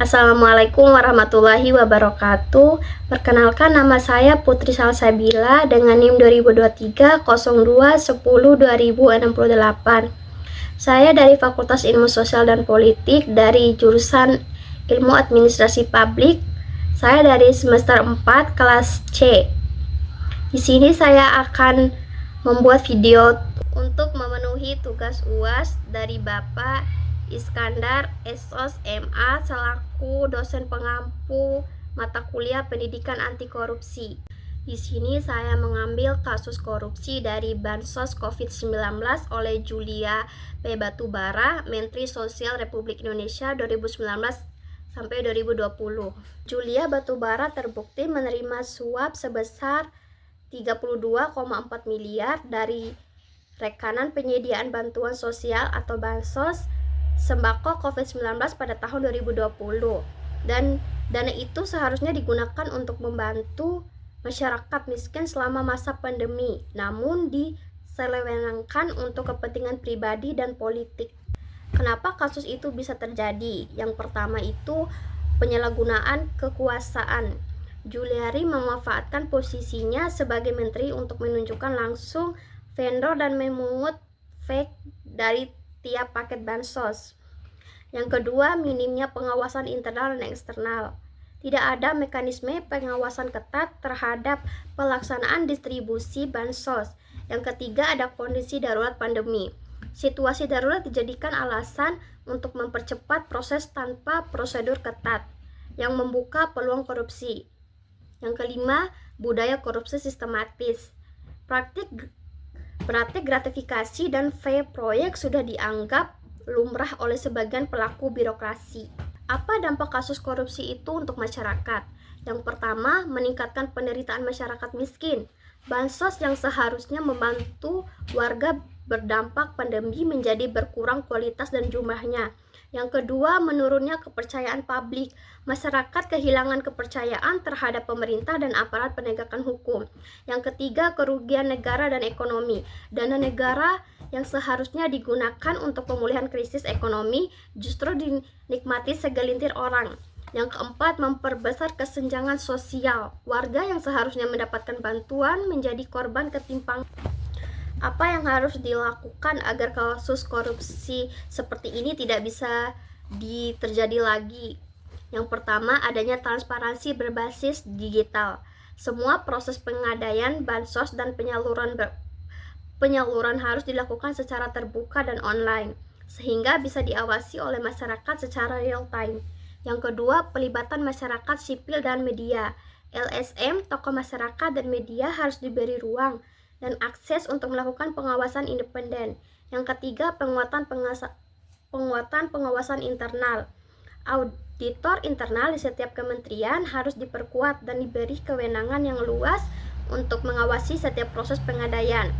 Assalamualaikum warahmatullahi wabarakatuh. Perkenalkan, nama saya Putri Salsabila dengan NIM 2023 02 10 2068. Saya dari Fakultas Ilmu Sosial dan Politik dari jurusan Ilmu Administrasi Publik. Saya dari semester 4 kelas C. Di sini saya akan membuat video untuk memenuhi tugas UAS dari Bapak Iskandar SOS MA selaku dosen pengampu mata kuliah Pendidikan Anti Korupsi. Di sini saya mengambil kasus korupsi dari Bansos COVID-19 oleh Julia P. Batubara, Menteri Sosial Republik Indonesia 2019 sampai 2020. Julia Batubara terbukti menerima suap sebesar 32,4 miliar dari rekanan penyediaan bantuan sosial atau Bansos sembako COVID-19 pada tahun 2020, dan dana itu seharusnya digunakan untuk membantu masyarakat miskin selama masa pandemi, namun diselewengkan untuk kepentingan pribadi dan politik. Kenapa kasus itu bisa terjadi? Yang pertama itu penyalahgunaan kekuasaan. Juliari memanfaatkan posisinya sebagai menteri untuk menunjukkan langsung vendor dan memungut fake dari tiap paket bansos. Yang kedua, minimnya pengawasan internal dan eksternal. Tidak ada mekanisme pengawasan ketat terhadap pelaksanaan distribusi bansos. Yang ketiga, ada kondisi darurat pandemi. Situasi darurat dijadikan alasan untuk mempercepat proses tanpa prosedur ketat yang membuka peluang korupsi. Yang kelima, budaya korupsi sistematis. Praktik gratifikasi dan fee proyek sudah dianggap lumrah oleh sebagian pelaku birokrasi. Apa dampak kasus korupsi itu untuk masyarakat? Yang pertama, meningkatkan penderitaan masyarakat miskin. Bansos yang seharusnya membantu warga berdampak pandemi menjadi berkurang kualitas dan jumlahnya. Yang kedua, menurunnya kepercayaan publik. Masyarakat kehilangan kepercayaan terhadap pemerintah dan aparat penegakan hukum. Yang ketiga, kerugian negara dan ekonomi. Dana negara yang seharusnya digunakan untuk pemulihan krisis ekonomi justru dinikmati segelintir orang. Yang keempat, memperbesar kesenjangan sosial. Warga yang seharusnya mendapatkan bantuan menjadi korban ketimpangan. Apa yang harus dilakukan agar kasus korupsi seperti ini tidak bisa terjadi lagi? Yang pertama, adanya transparansi berbasis digital. Semua proses pengadaan bansos dan penyaluran harus dilakukan secara terbuka dan online, sehingga bisa diawasi oleh masyarakat secara real time. Yang kedua, pelibatan masyarakat sipil dan media. LSM, tokoh masyarakat dan media harus diberi ruang dan akses untuk melakukan pengawasan independen. Yang ketiga, penguatan pengawasan internal. Auditor internal di setiap kementerian harus diperkuat dan diberi kewenangan yang luas untuk mengawasi setiap proses pengadaan.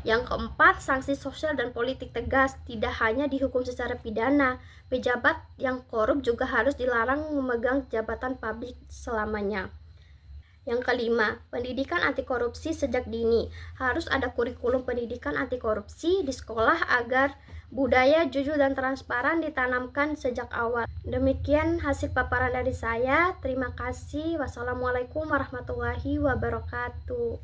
Yang keempat, sanksi sosial dan politik tegas. Tidak hanya dihukum secara pidana, pejabat yang korup juga harus dilarang memegang jabatan publik selamanya. Yang kelima, pendidikan anti korupsi sejak dini. Harus ada kurikulum pendidikan anti korupsi di sekolah agar budaya jujur dan transparan ditanamkan sejak awal. Demikian hasil paparan dari saya. Terima kasih. Wassalamualaikum warahmatullahi wabarakatuh.